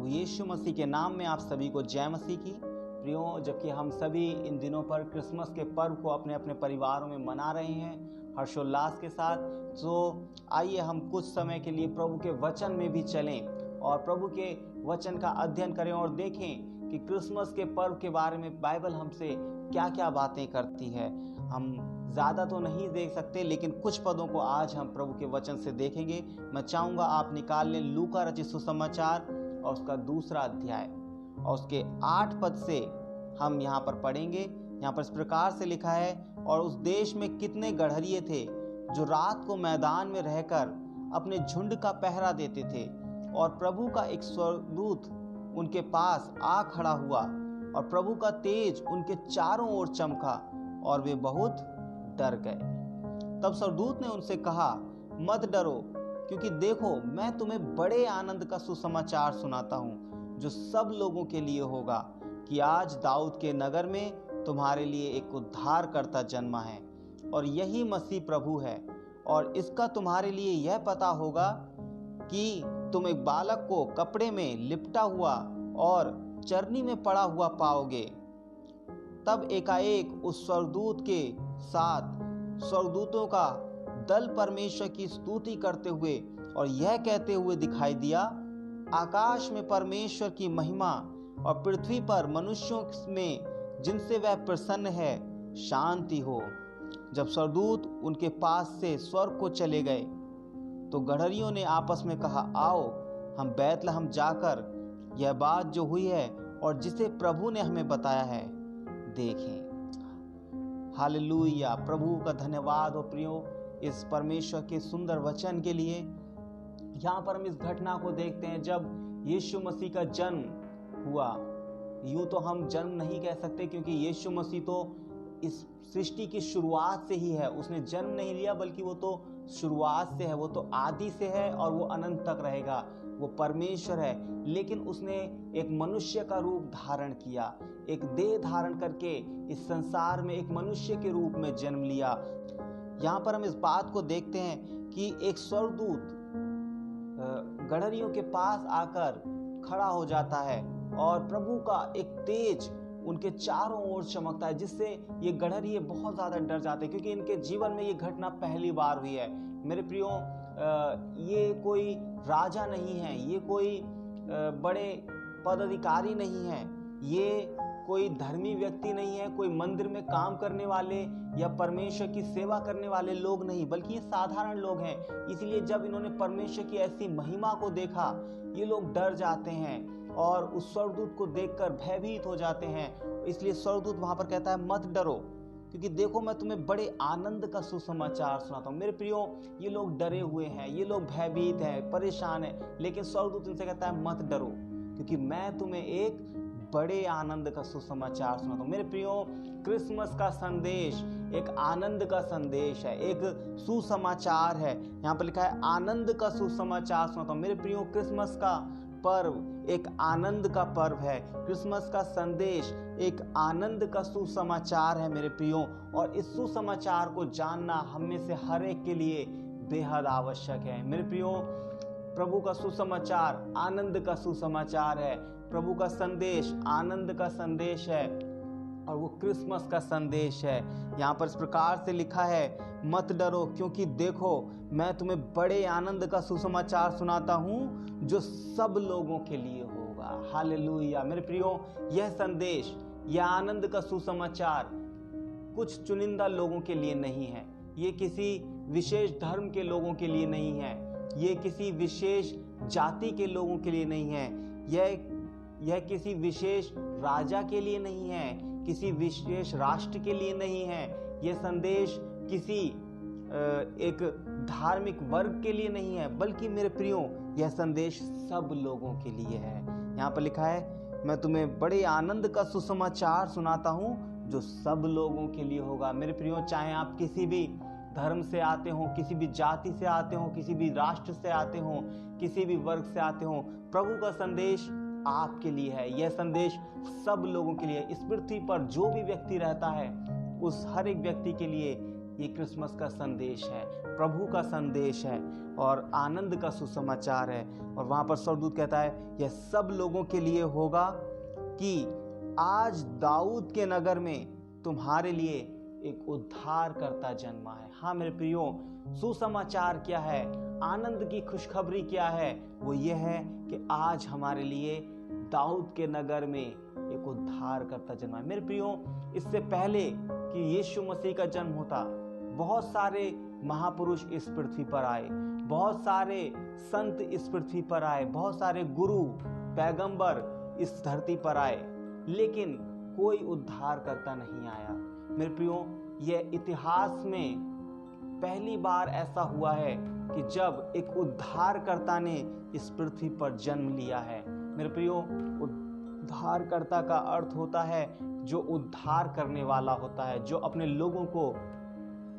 प्रभु यीशु मसीह के नाम में आप सभी को जय मसीह की। प्रियो, जबकि हम सभी इन दिनों पर क्रिसमस के पर्व को अपने अपने परिवारों में मना रहे हैं हर्षोल्लास के साथ, तो आइए हम कुछ समय के लिए प्रभु के वचन में भी चलें और प्रभु के वचन का अध्ययन करें और देखें कि क्रिसमस के पर्व के बारे में बाइबल हमसे क्या क्या बातें करती है। हम ज़्यादा तो नहीं देख सकते, लेकिन कुछ पदों को आज हम प्रभु के वचन से देखेंगे। मैं चाहूँगा आप निकाल लें लूका रचित सुसमाचार और उसका 2 अध्याय और उसके 8 पद से हम यहाँ पर पढ़ेंगे। यहाँ पर इस प्रकार से लिखा है, और उस देश में कितने गड़हरिये थे जो रात को मैदान में रहकर अपने झुंड का पहरा देते थे, और प्रभु का एक स्वर्गदूत उनके पास आ खड़ा हुआ और प्रभु का तेज उनके चारों ओर चमका और वे बहुत डर गए। तब स्वर्गदूत ने उनसे कहा, मत डरो, क्योंकि देखो मैं तुम्हें बड़े आनंद का सुसमाचार सुनाता हूँ जो सब लोगों के लिए होगा, कि आज दाऊद के नगर में तुम्हारे लिए एक उद्धारकर्ता जन्मा है, और यही मसीह प्रभु है। और इसका तुम्हारे लिए यह पता होगा कि तुम एक बालक को कपड़े में लिपटा हुआ और चरनी में पड़ा हुआ पाओगे। तब एकाएक उस स्वर्गदूत के साथ स्वर्गदूतों का दल परमेश्वर की स्तुति करते हुए और यह कहते हुए दिखाई दिया, आकाश में परमेश्वर की महिमा और पृथ्वी पर मनुष्यों में जिनसे वह प्रसन्न है शांति हो। जब स्वर्गदूत उनके पास से स्वर्ग को चले गए तो गड़हरियों ने आपस में कहा, आओ हम बैतलहम जाकर यह बात जो हुई है और जिसे प्रभु ने हमें बताया है देखें। हालेलुया, प्रभु का धन्यवाद हो प्रियो इस परमेश्वर के सुंदर वचन के लिए। यहाँ पर हम इस घटना को देखते हैं जब यीशु मसीह का जन्म हुआ। यूँ तो हम जन्म नहीं कह सकते, क्योंकि यीशु मसीह तो इस सृष्टि की शुरुआत से ही है। उसने जन्म नहीं लिया, बल्कि वो तो शुरुआत से है, वो तो आदि से है और वो अनंत तक रहेगा। वो परमेश्वर है, लेकिन उसने एक मनुष्य का रूप धारण किया, एक देह धारण करके इस संसार में एक मनुष्य के रूप में जन्म लिया। यहाँ पर हम इस बात को देखते हैं कि एक स्वर्गदूत गड़हरियों के पास आकर खड़ा हो जाता है और प्रभु का एक तेज उनके चारों ओर चमकता है, जिससे ये गड़हरिये बहुत ज़्यादा डर जाते हैं, क्योंकि इनके जीवन में ये घटना पहली बार हुई है। मेरे प्रियो, ये कोई राजा नहीं है, ये कोई बड़े पदाधिकारी नहीं है, ये कोई धर्मी व्यक्ति नहीं है, कोई मंदिर में काम करने वाले या परमेश्वर की सेवा करने वाले लोग नहीं, बल्कि ये साधारण लोग हैं। इसलिए जब इन्होंने परमेश्वर की ऐसी महिमा को देखा, ये लोग डर जाते हैं और उस स्वर्गदूत को देखकर भयभीत हो जाते हैं। इसलिए स्वर्गदूत वहां पर कहता है, मत डरो, क्योंकि देखो मैं तुम्हें बड़े आनंद का सुसमाचार सुनाता हूँ। मेरे प्रियो, ये लोग डरे हुए हैं, ये लोग भयभीत हैं, परेशान हैं, लेकिन स्वर्गदूत इनसे कहता है, मत डरो, क्योंकि मैं तुम्हें एक बड़े आनंद का सुसमाचार सुनाता हूँ। मेरे प्रियो, क्रिसमस का संदेश एक आनंद का संदेश है, एक सुसमाचार है। यहाँ पर लिखा है, आनंद का सुसमाचार सुनाता हूँ। मेरे प्रियो, क्रिसमस का पर्व एक आनंद का पर्व है। क्रिसमस का संदेश एक आनंद का सुसमाचार है मेरे प्रियो, और इस सुसमाचार को जानना हम में से हर एक के लिए बेहद आवश्यक है। मेरे प्रियो, प्रभु का सुसमाचार आनंद का सुसमाचार है। प्रभु का संदेश आनंद का संदेश है और वो क्रिसमस का संदेश है। यहाँ पर इस प्रकार से लिखा है, मत डरो, क्योंकि देखो मैं तुम्हें बड़े आनंद का सुसमाचार सुनाता हूँ जो सब लोगों के लिए होगा। हालेलुया। मेरे प्रियो, यह संदेश, यह आनंद का सुसमाचार कुछ चुनिंदा लोगों के लिए नहीं है, ये किसी विशेष धर्म के लोगों के लिए नहीं है, ये किसी विशेष जाति के लोगों के लिए नहीं है, यह किसी विशेष राजा के लिए नहीं है, किसी विशेष राष्ट्र के लिए नहीं है, यह संदेश किसी एक धार्मिक वर्ग के लिए नहीं है, बल्कि मेरे प्रियो यह संदेश सब लोगों के लिए है। यहाँ पर लिखा है, मैं तुम्हें बड़े आनंद का सुसमाचार सुनाता हूँ जो सब लोगों के लिए होगा। मेरे प्रियो, चाहे आप किसी भी धर्म से आते हो, किसी भी जाति से आते हो, किसी भी राष्ट्र से आते हो, किसी भी वर्ग से आते हो, प्रभु का संदेश आपके लिए है। यह संदेश सब लोगों के लिए, इस पृथ्वी पर जो भी व्यक्ति रहता है उस हर एक व्यक्ति के लिए ये क्रिसमस का संदेश है। प्रभु का संदेश है और आनंद का सुसमाचार है। और वहाँ पर स्वर्गदूत कहता है यह सब लोगों के लिए होगा कि आज दाऊद के नगर में तुम्हारे लिए एक उद्धारकर्ता जन्मा है। हाँ मेरे प्रियो, सुसमाचार क्या है, आनंद की खुशखबरी क्या है? वो ये है कि आज हमारे लिए दाऊद के नगर में एक उद्धारकर्ता जन्मा है। मेरे प्रियो, इससे पहले कि यीशु मसीह का जन्म होता, बहुत सारे महापुरुष इस पृथ्वी पर आए, बहुत सारे संत इस पृथ्वी पर आए, बहुत सारे गुरु पैगंबर इस धरती पर आए, लेकिन कोई उद्धारकर्ता नहीं आया। मेरे प्रियो, यह इतिहास में पहली बार ऐसा हुआ है कि जब एक उद्धारकर्ता ने इस पृथ्वी पर जन्म लिया है। मेरे प्रियो, उद्धारकर्ता का अर्थ होता है जो उद्धार करने वाला होता है, जो अपने लोगों को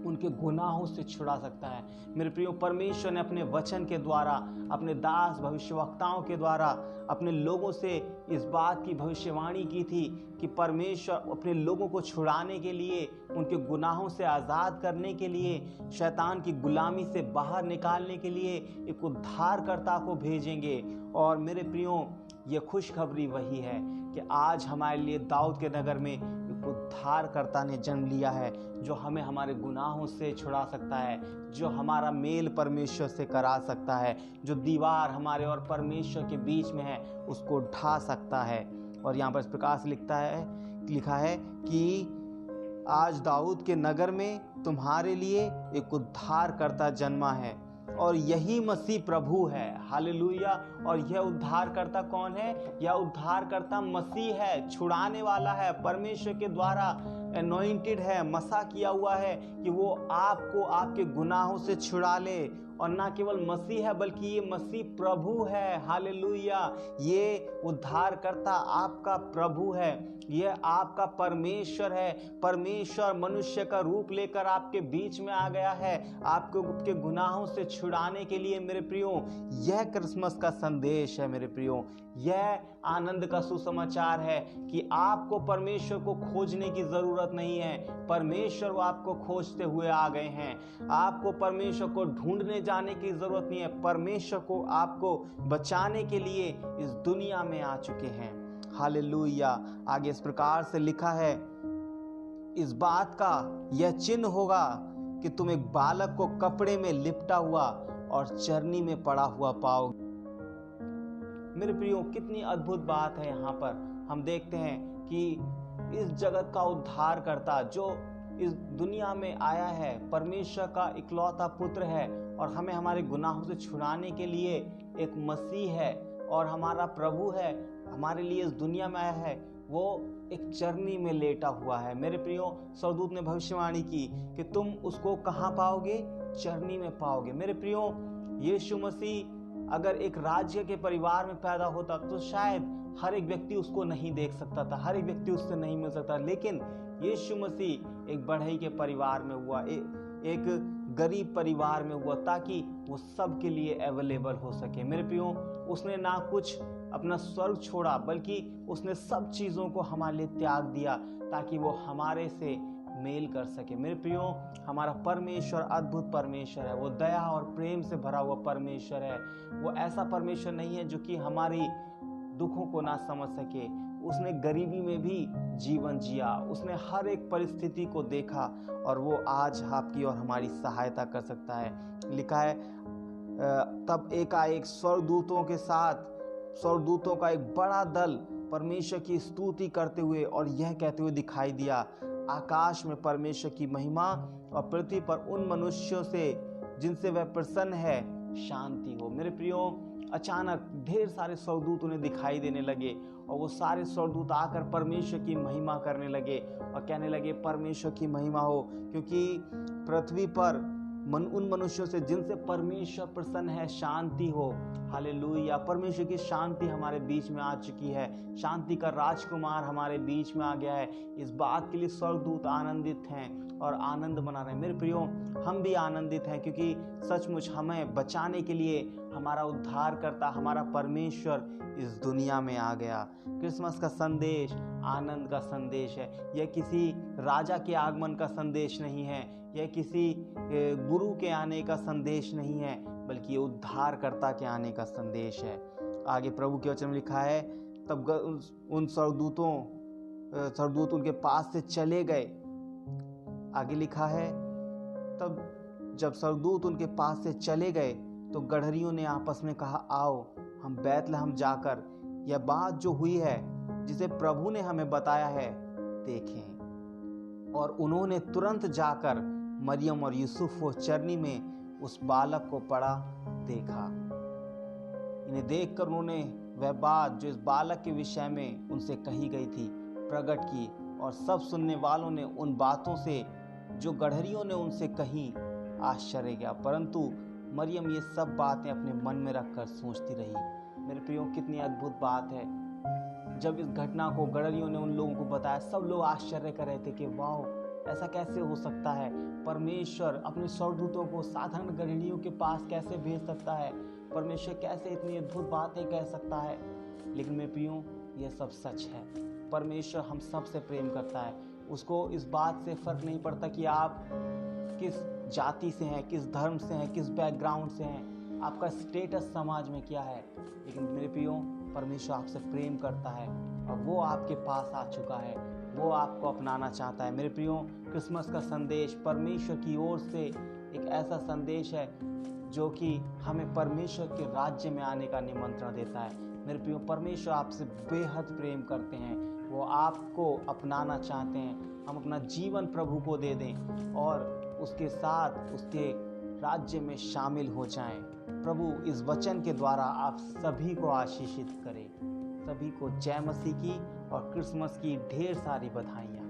उनके गुनाहों से छुड़ा सकता है। मेरे प्रियो, परमेश्वर ने अपने वचन के द्वारा, अपने दास भविष्यवक्ताओं के द्वारा अपने लोगों से इस बात की भविष्यवाणी की थी कि परमेश्वर अपने लोगों को छुड़ाने के लिए, उनके गुनाहों से आज़ाद करने के लिए, शैतान की गुलामी से बाहर निकालने के लिए एक उद्धारकर्ता को भेजेंगे। और मेरे प्रियो, ये खुशखबरी वही है कि आज हमारे लिए दाऊद के नगर में एक उद्धारकर्ता ने जन्म लिया है, जो हमें हमारे गुनाहों से छुड़ा सकता है, जो हमारा मेल परमेश्वर से करा सकता है, जो दीवार हमारे और परमेश्वर के बीच में है उसको ढा सकता है। और यहाँ पर इस प्रकार से लिखा है कि आज दाऊद के नगर में तुम्हारे लिए एक उद्धारकर्ता जन्मा है और यही मसीह प्रभु है। हालेलुया। और यह उद्धारकर्ता कौन है? यह उद्धारकर्ता मसीह है, छुड़ाने वाला है, परमेश्वर के द्वारा अनॉइंटेड है, मसा किया हुआ है कि वो आपको आपके गुनाहों से छुड़ा ले। और ना केवल मसीह है बल्कि ये मसीह प्रभु है। हालेलुया। ये उद्धारकर्ता आपका प्रभु है, यह आपका परमेश्वर है। परमेश्वर मनुष्य का रूप लेकर आपके बीच में आ गया है, आपको आपके गुनाहों से छुड़ाने के लिए। मेरे प्रियो, यह क्रिसमस का संदेश है। मेरे प्रियो, यह आनंद का सुसमाचार है कि आपको परमेश्वर को खोजने की जरूरत नहीं है, परमेश्वर आपको खोजते हुए आ गए हैं। आपको परमेश्वर को ढूंढने जाने की जरूरत नहीं है, परमेश्वर को आपको बचाने के लिए इस दुनिया में आ चुके हैं। हालेलुया। आगे इस प्रकार से लिखा है, इस बात का यह चिन्ह होगा कि तुम एक बालक को कपड़े में लिपटा हुआ और चरनी में पड़ा हुआ पाओगे। मेरे प्रियो, कितनी अद्भुत बात है। यहाँ पर हम देखते हैं कि इस जगत का उद्धारकर्ता जो इस दुनिया में आया है, परमेश्वर का इकलौता पुत्र है और हमें हमारे गुनाहों से छुड़ाने के लिए एक मसीह है और हमारा प्रभु है, हमारे लिए इस दुनिया में आया है। वो एक चरनी में लेटा हुआ है। मेरे प्रियो, स्वर्गदूत ने भविष्यवाणी की कि तुम उसको कहाँ पाओगे? चरनी में पाओगे। मेरे प्रियो, यीशु मसीह अगर एक राज्य के परिवार में पैदा होता तो शायद हर एक व्यक्ति उसको नहीं देख सकता था, हर एक व्यक्ति उससे नहीं मिल सकता। लेकिन यीशु मसीह एक बढ़ई के परिवार में हुआ, एक गरीब परिवार में हुआ, ताकि वो सब के लिए अवेलेबल हो सके। मेरे प्रियो, उसने ना कुछ अपना स्वर्ग छोड़ा बल्कि उसने सब चीज़ों को हमारे लिए त्याग दिया ताकि वो हमारे से मेल कर सके। मेरे प्रियो, हमारा परमेश्वर अद्भुत परमेश्वर है, वो दया और प्रेम से भरा हुआ परमेश्वर है। वो ऐसा परमेश्वर नहीं है जो कि हमारी दुखों को ना समझ सके। उसने गरीबी में भी जीवन जिया, उसने हर एक परिस्थिति को देखा और वो आज आपकी और हमारी सहायता कर सकता है। लिखा है, तब एकाएक स्वर्गदूतों का एक बड़ा दल परमेश्वर की स्तुति करते हुए और यह कहते हुए दिखाई दिया, आकाश में परमेश्वर की महिमा और पृथ्वी पर उन मनुष्यों से जिनसे वह प्रसन्न है शांति हो। मेरे प्रियो, अचानक ढेर सारे स्वर्गदूत उन्हें दिखाई देने लगे और वो सारे स्वर्गदूत आकर परमेश्वर की महिमा करने लगे और कहने लगे, परमेश्वर की महिमा हो, क्योंकि पृथ्वी पर उन मनुष्यों से जिनसे परमेश्वर प्रसन्न है शांति हो। हालेलुया। परमेश्वर की शांति हमारे बीच में आ चुकी है, शांति का राजकुमार हमारे बीच में आ गया है। इस बात के लिए स्वर्गदूत आनंदित हैं और आनंद मना रहे हैं। मेरे प्रियो, हम भी आनंदित हैं क्योंकि सचमुच हमें बचाने के लिए हमारा उद्धारकर्ता, हमारा परमेश्वर इस दुनिया में आ गया। क्रिसमस का संदेश आनंद का संदेश है। यह किसी राजा के आगमन का संदेश नहीं है, यह किसी गुरु के आने का संदेश नहीं है, बल्कि ये उद्धारकर्ता के आने का संदेश है। आगे प्रभु के वचन में लिखा है, तब उन स्वर्गदूत उनके पास से चले गए। आगे लिखा है, तब जब स्वर्गदूत उनके पास से चले गए तो गड़हरियों ने आपस में कहा, आओ हम बैतलहम जाकर यह बात जो हुई है जिसे प्रभु ने हमें बताया है देखें। और उन्होंने तुरंत जाकर मरियम और यूसुफ को चरनी में उस बालक को पड़ा देखा। इन्हें देखकर उन्होंने वह बात जो इस बालक के विषय में उनसे कही गई थी प्रकट की, और सब सुनने वालों ने उन बातों से जो गड़हरियों ने उनसे कही आश्चर्य किया, परंतु मरियम ये सब बातें अपने मन में रखकर सोचती रही। मेरे प्रियो, कितनी अद्भुत बात है। जब इस घटना को गड़हरियों ने उन लोगों को बताया, सब लोग आश्चर्य कर रहे थे कि वाह, ऐसा कैसे हो सकता है? परमेश्वर अपने स्वर्गदूतों को साधारण गड़हरियों के पास कैसे भेज सकता है? परमेश्वर कैसे इतनी अद्भुत बातें कह सकता है? लेकिन मेरे प्रियो, यह सब सच है। परमेश्वर हम सब से प्रेम करता है। उसको इस बात से फर्क नहीं पड़ता कि आप किस जाति से हैं, किस धर्म से हैं, किस बैकग्राउंड से हैं, आपका स्टेटस समाज में क्या है। लेकिन मेरे प्रियो, परमेश्वर आपसे प्रेम करता है और वो आपके पास आ चुका है, वो आपको अपनाना चाहता है। मेरे प्रियो, क्रिसमस का संदेश परमेश्वर की ओर से एक ऐसा संदेश है जो कि हमें परमेश्वर के राज्य में आने का निमंत्रण देता है। मेरे प्रियो, परमेश्वर आपसे बेहद प्रेम करते हैं, वो आपको अपनाना चाहते हैं। हम अपना जीवन प्रभु को दे दें और उसके साथ उसके राज्य में शामिल हो जाएं। प्रभु इस वचन के द्वारा आप सभी को आशीषित करे। सभी को जय मसीह की और क्रिसमस की ढेर सारी बधाइयाँ।